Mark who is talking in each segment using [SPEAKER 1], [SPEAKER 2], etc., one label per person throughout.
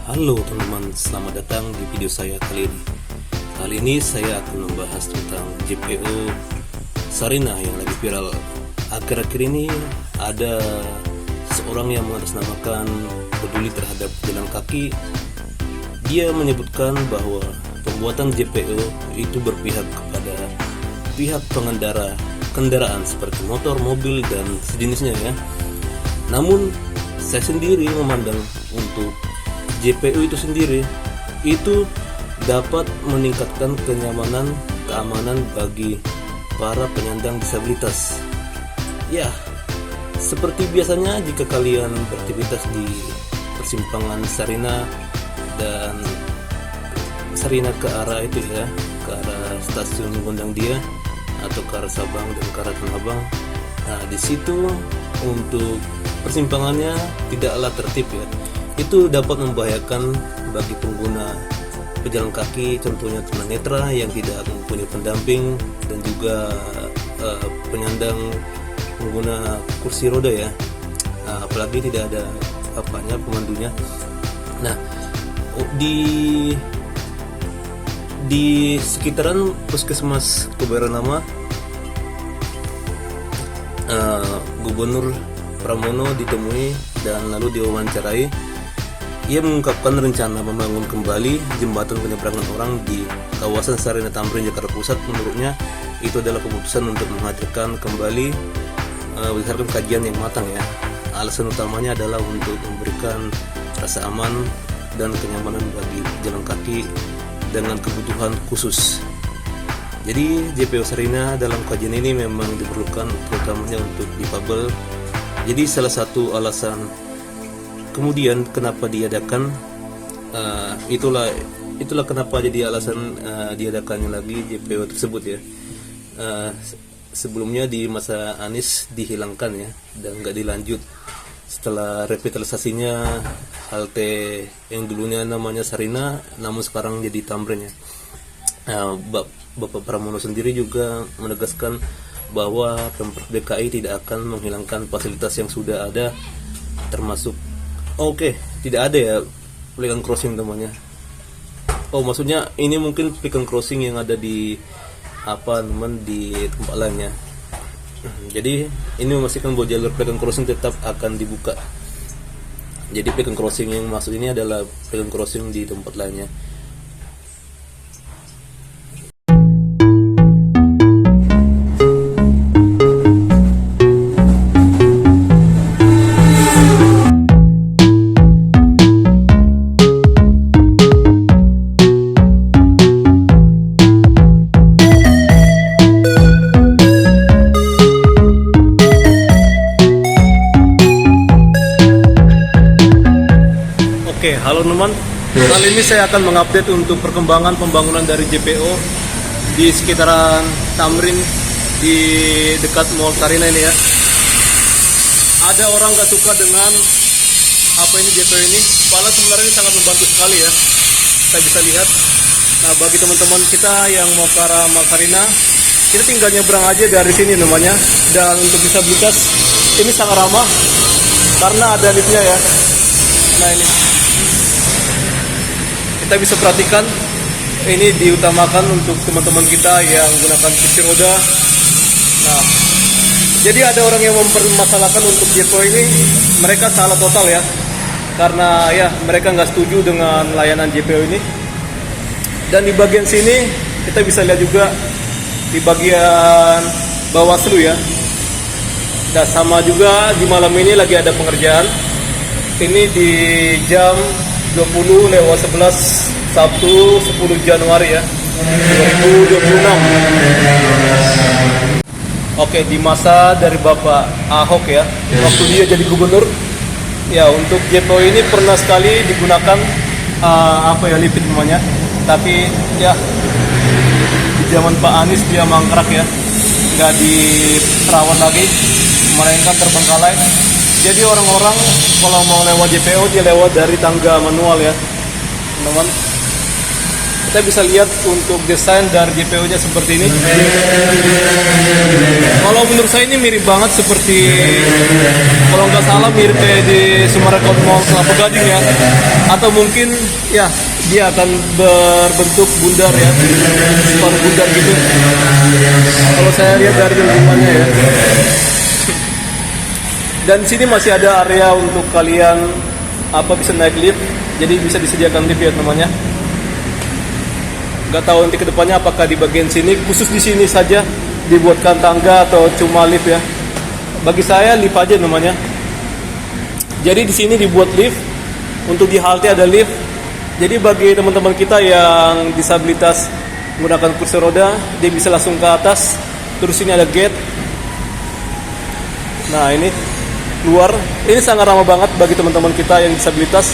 [SPEAKER 1] Halo teman-teman, selamat datang di video saya kali ini. Kali ini saya akan membahas tentang JPO Sarinah yang lagi viral. Akhir-akhir ini ada seorang yang mengatasnamakan peduli terhadap pejalan kaki. Dia menyebutkan bahwa pembuatan JPO itu berpihak kepada pihak pengendara kendaraan seperti motor, mobil, dan sejenisnya ya. Namun saya sendiri memandang untuk JPO itu sendiri itu dapat meningkatkan kenyamanan, keamanan bagi para penyandang disabilitas. Ya, seperti biasanya jika kalian beraktivitas di persimpangan Sarinah dan Sarinah ke arah itu ya, ke arah stasiun Gondangdia atau ke arah Sabang dan ke arah Tanah Abang. Nah, di situ untuk persimpangannya tidaklah tertib ya. Itu dapat membahayakan bagi pengguna pejalan kaki, contohnya tunanetra yang tidak mempunyai pendamping dan juga penyandang pengguna kursi roda ya. Apalagi tidak ada pemandunya. Nah, di sekitaran Puskesmas Kebayoran Lama, Gubernur Pramono ditemui dan lalu diwawancarai. Ia mengungkapkan rencana membangun kembali jembatan penyeberangan orang di kawasan Sarinah Tamrin, Jakarta Pusat. Menurutnya itu adalah keputusan untuk menghadirkan kembali berdasarkan kajian yang matang ya. Alasan utamanya adalah untuk memberikan rasa aman dan kenyamanan bagi pejalan kaki dengan kebutuhan khusus. Jadi JPO Sarinah dalam kajian ini memang diperlukan terutamanya untuk difabel. Jadi salah satu alasan kemudian kenapa diadakan, itulah kenapa jadi alasan diadakannya lagi JPO tersebut ya. Sebelumnya di masa Anies dihilangkan ya dan nggak dilanjut setelah revitalisasinya halte yang dulunya namanya Sarinah namun sekarang jadi Tamrin ya. Bapak Pramono sendiri juga menegaskan bahwa Pemprov DKI tidak akan menghilangkan fasilitas yang sudah ada, termasuk tidak ada ya pelikan crossing namanya. Maksudnya ini mungkin pelikan crossing yang ada di di tempat lainnya. Jadi ini memastikan bahwa jalur pelikan crossing tetap akan dibuka. Jadi pelikan crossing yang maksud ini adalah pelikan crossing di tempat lainnya. Halo teman, kali ini saya akan mengupdate untuk perkembangan pembangunan dari JPO di sekitaran Tamrin di dekat Mall Sarinah ini ya. Ada orang gak suka dengan JPO ini, padahal sebenarnya ini sangat membantu sekali ya. Saya bisa lihat. Nah, bagi teman-teman kita yang mau ke arah Mall Sarinah, kita tinggal nyebrang aja dari sini namanya. Dan untuk disabilitas ini sangat ramah karena ada liftnya ya. Nah ini. Kita bisa perhatikan ini diutamakan untuk teman-teman kita yang menggunakan kursi roda. Nah, jadi ada orang yang mempermasalahkan untuk JPO ini, mereka salah total ya, karena ya mereka nggak setuju dengan layanan JPO ini. Dan di bagian sini kita bisa lihat juga di bagian Bawaslu ya. Dan sama juga di malam ini lagi ada pengerjaan. Ini di jam 20:11 Sabtu 10 Januari ya 2026. Di masa dari Bapak Ahok ya, waktu dia jadi gubernur ya, untuk JPO ini pernah sekali digunakan lift namanya, tapi ya di zaman Pak Anies dia mangkrak ya, nggak dirawat lagi, melainkan terbengkalai. Jadi orang-orang kalau mau lewat JPO dia lewat dari tangga manual ya, teman-teman. Kita bisa lihat untuk desain dari GPU-nya seperti ini. Kalau menurut saya ini mirip banget seperti, kalau nggak salah mirip kayak di Summarecon Mall Kelapa Gading ya. Atau mungkin ya dia akan berbentuk bundar ya, separuh bundar gitu. Kalau saya lihat dari lingkungannya ya. Dan sini masih ada area untuk kalian bisa naik lift. Jadi bisa disediakan lift ya namanya. Gak tahu nanti kedepannya apakah di bagian sini, khusus di sini saja dibuatkan tangga atau cuma lift ya. Bagi saya lift aja namanya. Jadi di sini dibuat lift, untuk di halte ada lift. Jadi bagi teman-teman kita yang disabilitas menggunakan kursi roda, dia bisa langsung ke atas. Terus ini ada gate. Nah ini keluar. Ini sangat ramah banget bagi teman-teman kita yang disabilitas,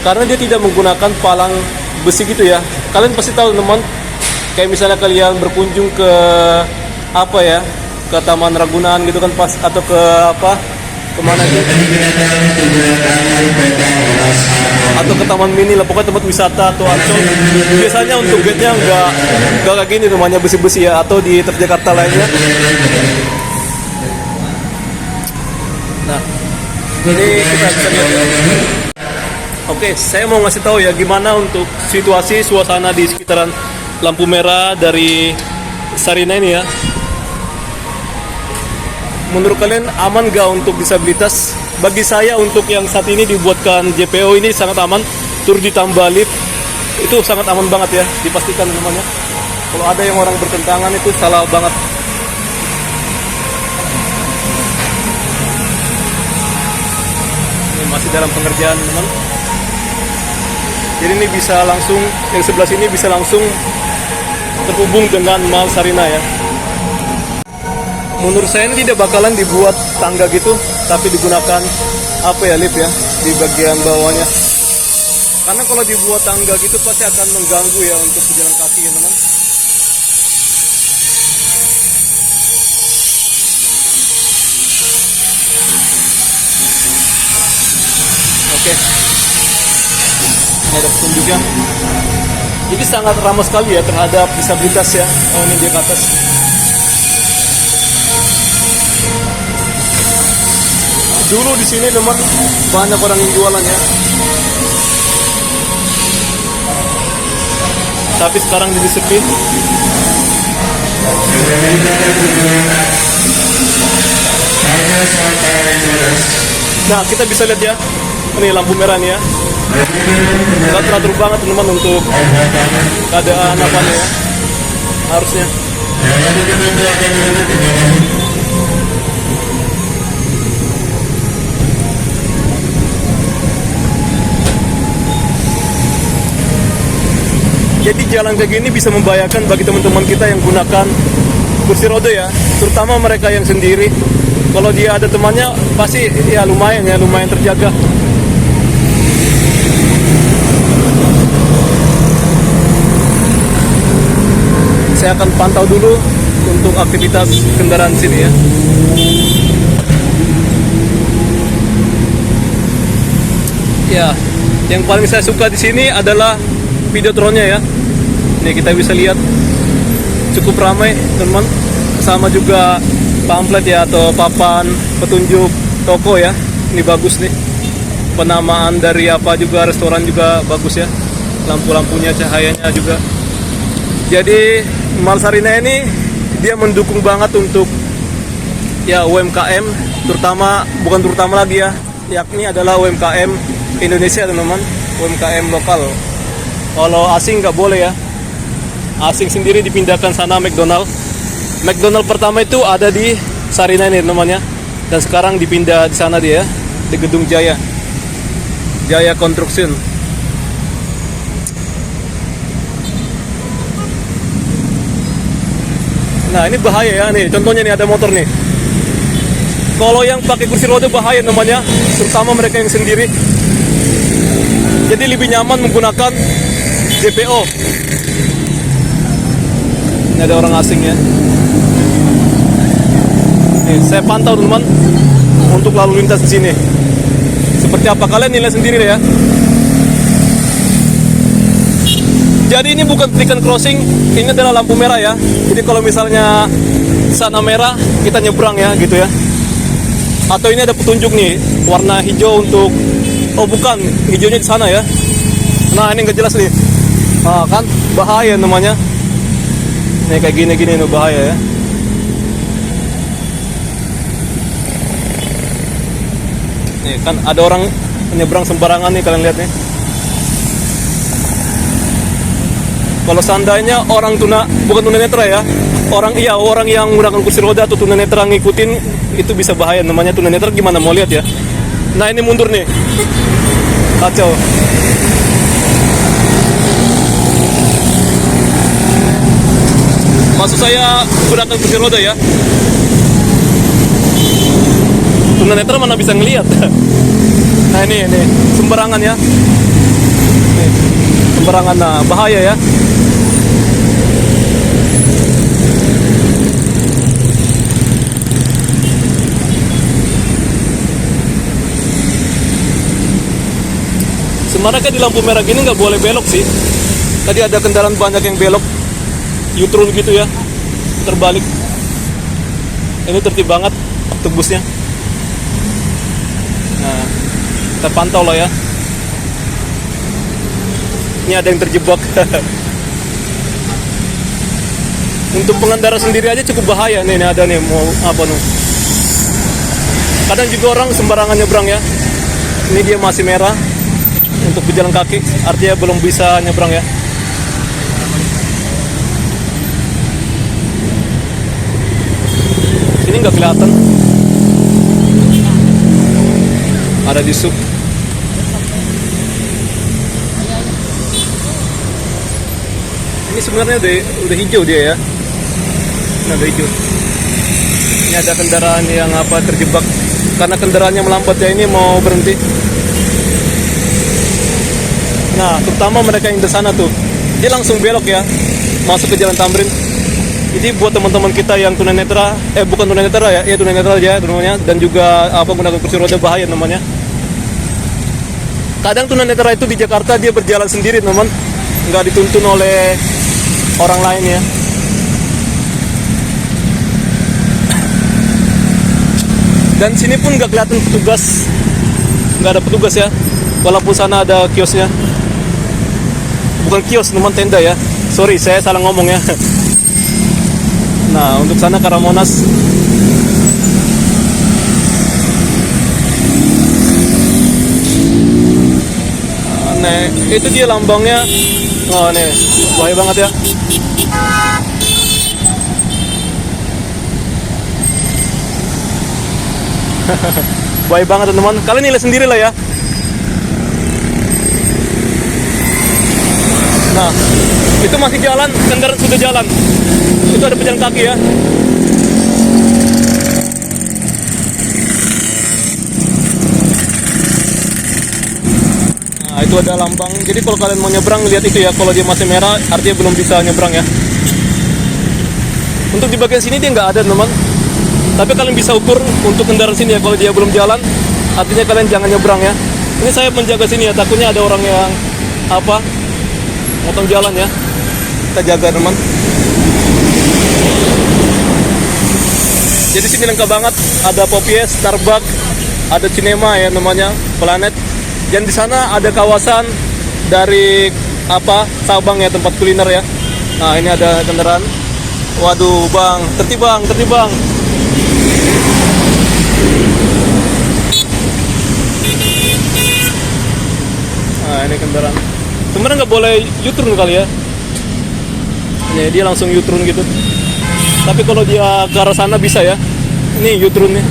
[SPEAKER 1] karena dia tidak menggunakan palang besi gitu ya. Kalian pasti tahu teman, kayak misalnya kalian berkunjung ke ke Taman Ragunan gitu kan, pas atau ke kemana gitu, atau ke Taman Mini lah, pokoknya tempat wisata atau Ancol. Biasanya untuk gate-nya nggak kayak gini namanya, besi-besi ya, atau di Transjakarta lainnya. Nah, ini kita bisa lihat ya. Oke, saya mau ngasih tahu ya gimana untuk situasi suasana di sekitaran lampu merah dari Sarinah ini ya. Menurut kalian aman gak untuk disabilitas? Bagi saya untuk yang saat ini dibuatkan JPO ini sangat aman. Turut ditambah lift, itu sangat aman banget ya, dipastikan namanya. Kalau ada yang orang bertentangan itu salah banget. Ini masih dalam pengerjaan teman. Jadi ini bisa langsung, yang sebelah sini bisa langsung terhubung dengan Mall Sarinah ya. Menurut saya ini tidak bakalan dibuat tangga gitu, tapi digunakan lift ya di bagian bawahnya. Karena kalau dibuat tangga gitu pasti akan mengganggu ya untuk pejalan kaki ya teman. Oke. Ini ada petunjuknya. Jadi sangat ramah sekali ya terhadap disabilitas ya. Oh ini dia ke atas. Dulu di sini teman banyak orang yang jualan ya. Tapi sekarang jadi sepi. Nah kita bisa lihat ya, ini lampu merah nih ya. Nggak teratur banget teman-teman untuk keadaan apanya ya, harusnya. Jadi jalan kayak gini bisa membahayakan bagi teman-teman kita yang gunakan kursi roda ya, terutama mereka yang sendiri. Kalau dia ada temannya pasti ya lumayan terjaga. Saya akan pantau dulu untuk aktivitas kendaraan sini ya. Ya, yang paling saya suka di sini adalah Videotronnya ya. Nih kita bisa lihat cukup ramai teman, sama juga pamflet ya atau papan petunjuk toko ya. Ini bagus nih, penamaan dari juga restoran juga bagus ya, lampu-lampunya, cahayanya juga. Jadi Mall Sarinah ini dia mendukung banget untuk ya UMKM, bukan terutama lagi ya, yakni adalah UMKM Indonesia teman-teman, UMKM lokal. Kalau asing nggak boleh ya, asing sendiri dipindahkan sana McDonald pertama itu ada di Sarinah ini namanya, dan sekarang dipindah di sana dia di Gedung Jaya Construction. Nah ini bahaya ya nih, contohnya nih ada motor nih. Kalau yang pakai kursi roda bahaya namanya, terutama mereka yang sendiri. Jadi lebih nyaman menggunakan JPO. Ini ada orang asing ya. Nih, saya pantau teman untuk lalu lintas di sini. Seperti apa kalian nilai sendiri ya. Jadi ini bukan titik crossing, ini adalah lampu merah ya. Jadi kalau misalnya sana merah, kita nyebrang ya gitu ya. Atau ini ada petunjuk nih, warna hijau untuk, oh bukan, hijaunya di sana ya. Nah ini nggak jelas nih, kan bahaya namanya. Nih kayak gini-gini nih bahaya ya. Nih kan ada orang menyeberang sembarangan nih, kalian lihat nih. Kalau seandainya orang bukan tunanetra ya, orang yang menggunakan kursi roda atau tunanetra ngikutin, itu bisa bahaya. Namanya tunanetra gimana mau lihat ya. Nah ini mundur nih, kacau. Maksud saya menggunakan kursi roda ya. Tunanetra mana bisa ngelihat. Nah ini sembarangan ya. Nih, sembarangan, nah bahaya ya. Sebenarnya di lampu merah gini nggak boleh belok sih. Tadi ada kendaraan banyak yang belok, U-turn gitu ya, terbalik. Ini tertib banget tembusnya. Nah, kita pantau lah ya. Ini ada yang terjebak. Untuk pengendara sendiri aja cukup bahaya nih. Ini ada nih mau apa nih? Kadang juga orang sembarangan nyebrang ya. Ini dia masih merah. Untuk pejalan kaki, artinya belum bisa nyebrang ya. Sini nggak kelihatan. Ada di sub. Ini sebenarnya udah hijau dia ya. Nah, udah hijau. Ini ada kendaraan yang terjebak karena kendaraannya melambat ya, ini mau berhenti. Nah, terutama mereka yang di sana tuh, dia langsung belok ya, masuk ke Jalan Tamrin. Jadi buat teman-teman kita yang tunanetra, bukan tunanetra ya, tunanetra aja namanya, dan juga menggunakan kursi roda bahaya namanya. Kadang tunanetra itu di Jakarta dia berjalan sendiri teman, nggak dituntun oleh orang lain ya. Dan sini pun nggak kelihatan petugas, nggak ada petugas ya, walaupun sana ada kiosnya. Bukan kios, teman, tenda ya. Sorry, saya salah ngomong ya. Nah, untuk sana ke arah Monas. Nah, itu dia lambangnya. Oh, nih, bahaya banget ya. Bahaya banget teman-teman. Kalian nilai sendiri lah ya. Nah, itu masih jalan, kendaraan sudah jalan. Itu ada pejalan kaki ya. Nah, itu ada lambang. Jadi kalau kalian mau nyebrang, lihat itu ya. Kalau dia masih merah, artinya belum bisa nyebrang ya. Untuk di bagian sini dia nggak ada teman. Tapi kalian bisa ukur untuk kendaraan sini ya. Kalau dia belum jalan, artinya kalian jangan nyebrang ya. Ini saya menjaga sini ya. Takutnya ada orang yang motong jalan ya. Kita jaga teman. Jadi sini lengkap banget. Ada Popeyes, Starbucks, ada Cinema ya namanya, Planet. Dan di sana ada kawasan dari Sabang ya, tempat kuliner ya. Nah ini ada kendaraan. Waduh bang, tertib bang. Nah ini kendaraan. Sebenarnya nggak boleh U-turn kali ya. Ini dia langsung U-turn gitu. Tapi kalau dia ke arah sana bisa ya. Ini U-turn nih.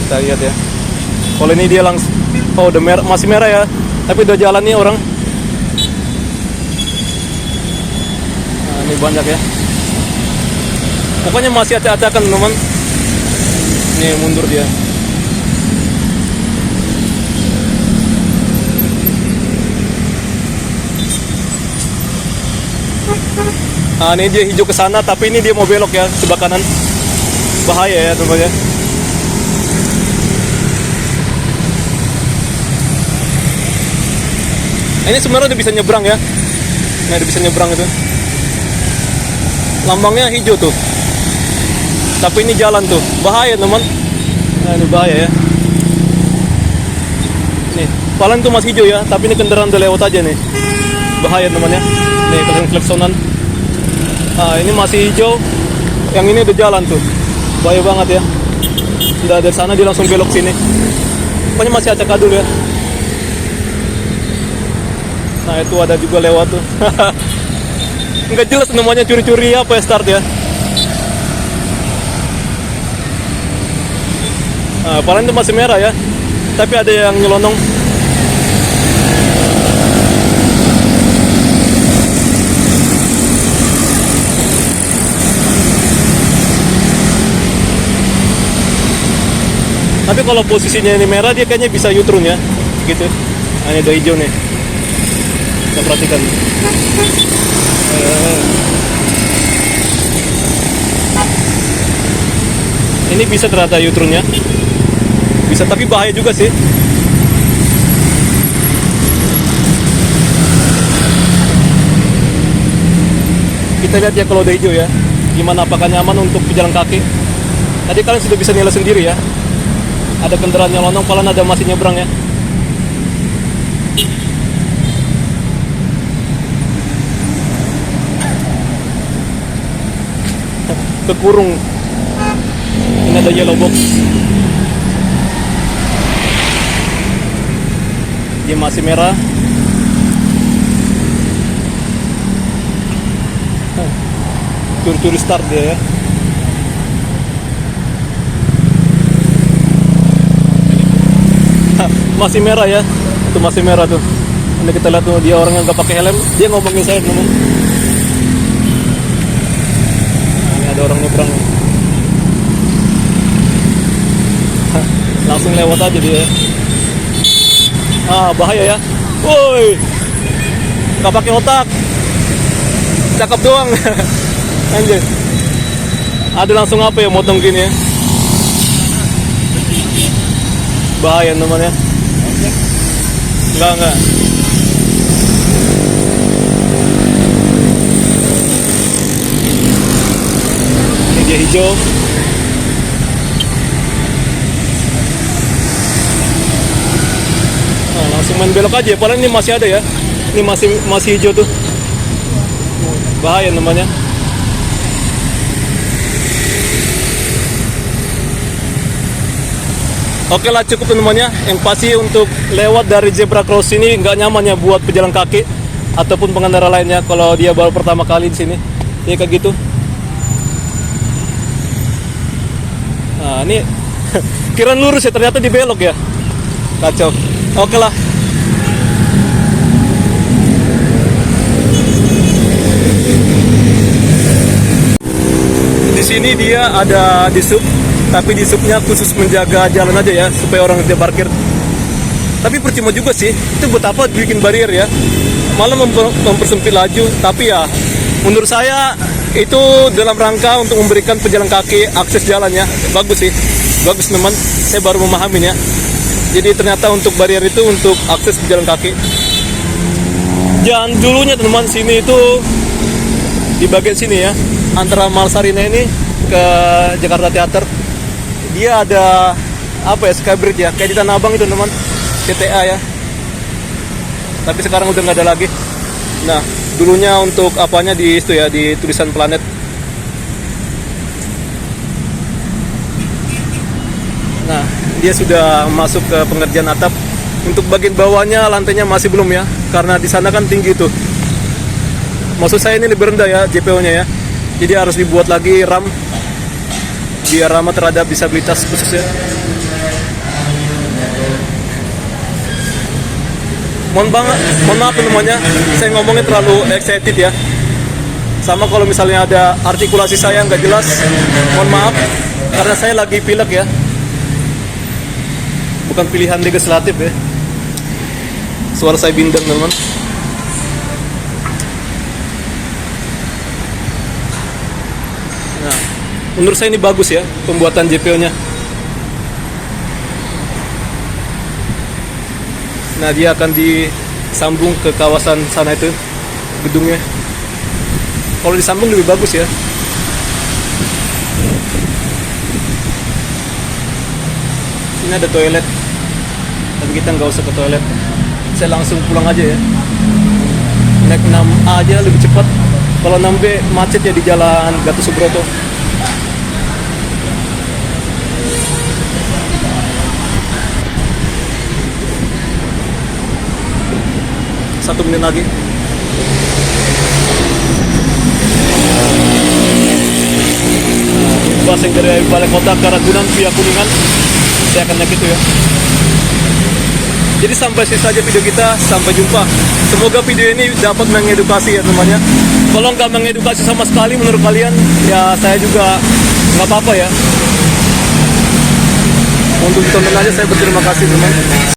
[SPEAKER 1] Kita lihat ya. Kalau ini dia langsung, udah masih merah ya. Tapi udah jalan nih orang. Nah ini banyak ya. Pokoknya masih acak-acakan teman. Nih mundur dia. Nah ini dia hijau ke sana, tapi ini dia mau belok ya, sebelah kanan. bahaya ya teman ya. Ini sebenarnya udah bisa nyebrang ya. Nah, udah bisa nyebrang itu. Lambangnya hijau tuh. Tapi ini jalan tuh. Bahaya teman. Nah, ini bahaya ya. Nih, paling tuh masih hijau ya. Tapi ini kendaraan udah lewat aja nih. Bahaya teman ya. Nih, klaksonan. Nah, ini masih hijau. Yang ini udah jalan tuh. Bahaya banget ya. Udah dari sana dia langsung belok sini. Pokoknya masih acak adul ya. Nah, itu ada juga lewat tuh. Nggak jelas namanya, curi-curi apa ya start ya. Nah, paling itu masih merah ya. Tapi ada yang nyelonong. Tapi kalau posisinya ini merah, dia kayaknya bisa U-turn ya. Gitu. Nah, ini udah hijau nih. Kita perhatikan. Ini bisa ternyata U-turn-nya. Bisa, tapi bahaya juga sih. Kita lihat ya kalau udah hijau ya. Gimana, apakah nyaman untuk pejalan kaki. Tadi kalian sudah bisa nilai sendiri ya. Ada kendaraan yang lonong, paling ada masih nyebrang ya. Kekurung. Ini ada yellow box. Dia masih merah. Curi-curi start dia ya. Masih merah ya. Itu masih merah tuh. Ini kita lihat tuh, dia orang yang gak pakai helm. Dia ngomongin saya ngomong. Ada orang nyebrang. Langsung lewat aja dia. Ah, bahaya ya. Woi, nggak pakai otak, cakep doang. Anjir. Ada langsung apa ya, motong gini ya. Bahaya namanya. Enggak. Ini dia hijau. Nah, langsung main belok aja. Padahal ini masih ada ya. Ini masih hijau tuh. Bahaya namanya. Oke lah, cukup teman-temannya. Yang pasti untuk lewat dari zebra cross ini nggak nyaman ya buat pejalan kaki ataupun pengendara lainnya kalau dia baru pertama kali di sini. Ya kayak gitu. Nah, ini kira lurus ya, ternyata dibelok ya. Kacau. Oke lah. Di sini dia ada di sub, tapi di subnya khusus menjaga jalan aja ya, supaya orang tidak parkir. Tapi percuma juga sih, itu buat apa bikin barrier ya, malah mempersempit laju. Tapi ya menurut saya itu dalam rangka untuk memberikan pejalan kaki akses jalannya. Bagus sih, bagus teman, saya baru memahaminya. Jadi ternyata untuk barrier itu untuk akses pejalan kaki. Dan dulunya teman, sini itu di bagian sini ya, antara Mall Sarina ini ke Jakarta Theater, dia ada apa ya, skybridge ya, kayak di Tanah Abang itu teman, CTA ya. Tapi sekarang udah nggak ada lagi. Nah, dulunya untuk apanya di itu ya, di tulisan planet. Nah, dia sudah masuk ke pengerjaan atap. Untuk bagian bawahnya lantainya masih belum ya, karena di sana kan tinggi tuh. Maksud saya ini lebih rendah ya JPO-nya ya. Jadi harus dibuat lagi ram biar ramah terhadap disabilitas khususnya. Mohon maaf teman-temannya, saya ngomongnya terlalu excited ya. Sama kalau misalnya ada artikulasi saya nggak jelas, mohon maaf, karena saya lagi pilek ya. Bukan pilihan legislatif ya. Suara saya bindeng teman-teman. Nah, Menurut saya ini bagus ya pembuatan JPO-nya. Nah, dia akan disambung ke kawasan sana itu gedungnya. Kalau disambung lebih bagus ya. Ini ada toilet, tapi kita nggak usah ke toilet. Saya langsung pulang aja ya. Naik 6A aja lebih cepat. Kalau 6B macet ya di jalan Gatot Subroto. Satu menit lagi. Bus yang dari balai kota ke Ragunan via Kuningan, saya akan naik itu ya. Jadi sampai sini saja video kita, sampai jumpa. Semoga video ini dapat mengedukasi ya teman-teman. Kalau nggak mengedukasi sama sekali menurut kalian, ya saya juga nggak apa-apa ya. Untuk tonton aja, saya berterima kasih teman.